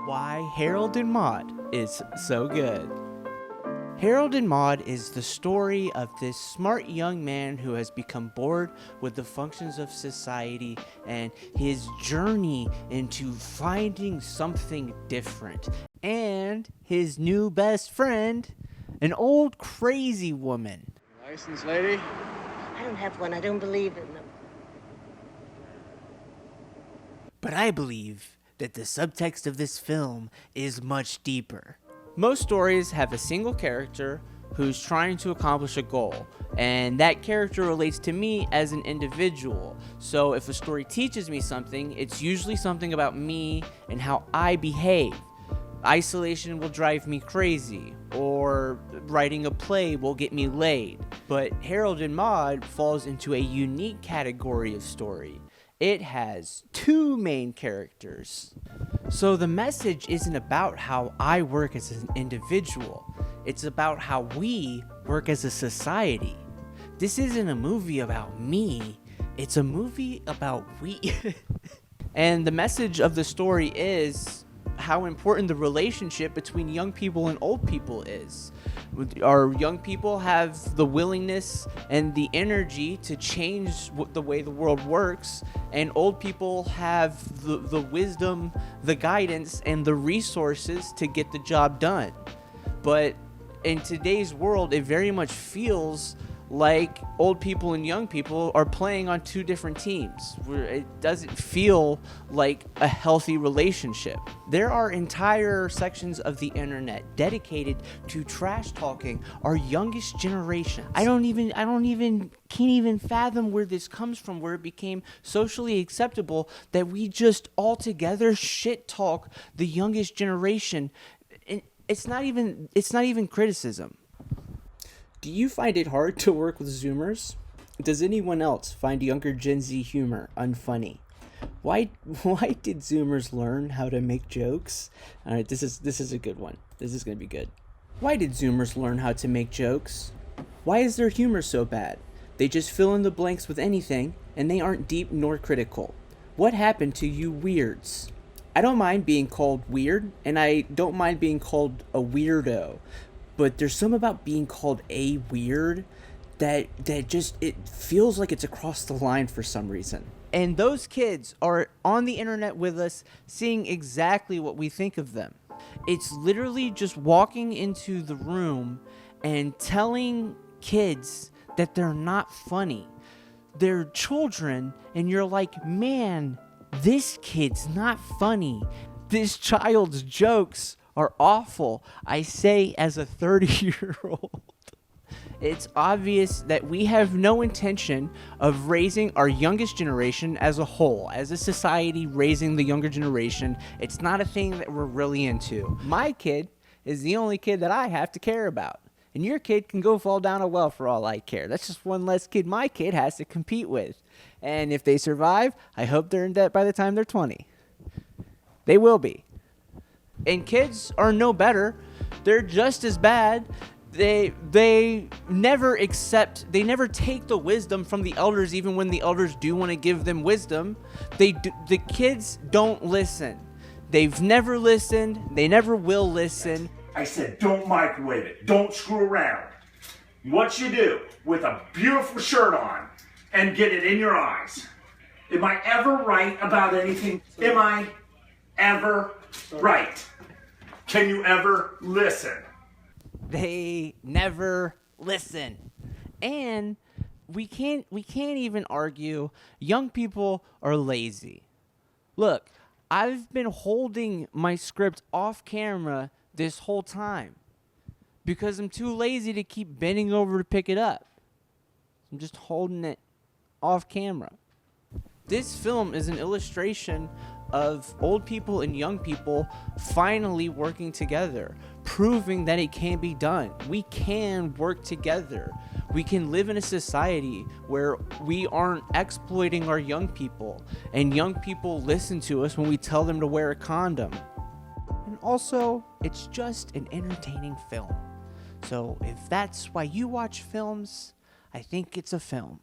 Why Harold and Maude is so good. Harold and Maude is the story of this smart young man who has become bored with the functions of society and his journey into finding something different. And his new best friend, an old crazy woman. License, lady? I don't have one. I don't believe in them. But I believe that the subtext of this film is much deeper. Most stories have a single character who's trying to accomplish a goal, and that character relates to me as an individual. So if a story teaches me something, it's usually something about me and how I behave. Isolation will drive me crazy, or writing a play will get me laid. But Harold and Maude falls into a unique category of story. It has two main characters. So the message isn't about how I work as an individual. It's about how we work as a society. This isn't a movie about me. It's a movie about we. And the message of the story is how important the relationship between young people and old people is. Our young people have the willingness and the energy to change the way the world works, and old people have the wisdom, the guidance, and the resources to get the job done. But in today's world, it very much feels like old people and young people are playing on two different teams, where it doesn't feel like a healthy relationship. There are entire sections of the internet dedicated to trash talking our youngest generation. Can't even fathom where this comes from, where it became socially acceptable that we just all together shit talk the youngest generation. And it's not even criticism. Do you find it hard to work with Zoomers? Does anyone else find younger Gen Z humor unfunny? Why did Zoomers learn how to make jokes? All right, this is a good one. This is going to be good. Why did Zoomers learn how to make jokes? Why is their humor so bad? They just fill in the blanks with anything, and they aren't deep nor critical. What happened to you weirds? I don't mind being called weird, and I don't mind being called a weirdo. But there's something about being called a weird that just, it feels like it's across the line for some reason. And those kids are on the internet with us, seeing exactly what we think of them. It's literally just walking into the room and telling kids that they're not funny. They're children, and you're like, man, this kid's not funny. This child's jokes are awful, I say as a 30-year-old. It's obvious that we have no intention of raising our youngest generation as a whole. As a society, raising the younger generation, it's not a thing that we're really into. My kid is the only kid that I have to care about. And your kid can go fall down a well for all I care. That's just one less kid my kid has to compete with. And if they survive, I hope they're in debt by the time they're 20. They will be. And kids are no better. They're just as bad. They never take the wisdom from the elders, even when the elders do want to give them wisdom. The kids don't listen. They've never listened. They never will listen. I said, don't microwave it. Don't screw around. What you do with a beautiful shirt on and get it in your eyes. Am I ever right about anything? Am I ever right? Can you ever listen? They never listen. And we can't even argue young people are lazy. Look, I've been holding my script off camera this whole time because I'm too lazy to keep bending over to pick it up. I'm just holding it off camera. This film is an illustration of old people and young people finally working together, proving that it can be done. We can work together. We can live in a society where we aren't exploiting our young people, and young people listen to us when we tell them to wear a condom. And also, it's just an entertaining film. So if that's why you watch films, I think it's a film.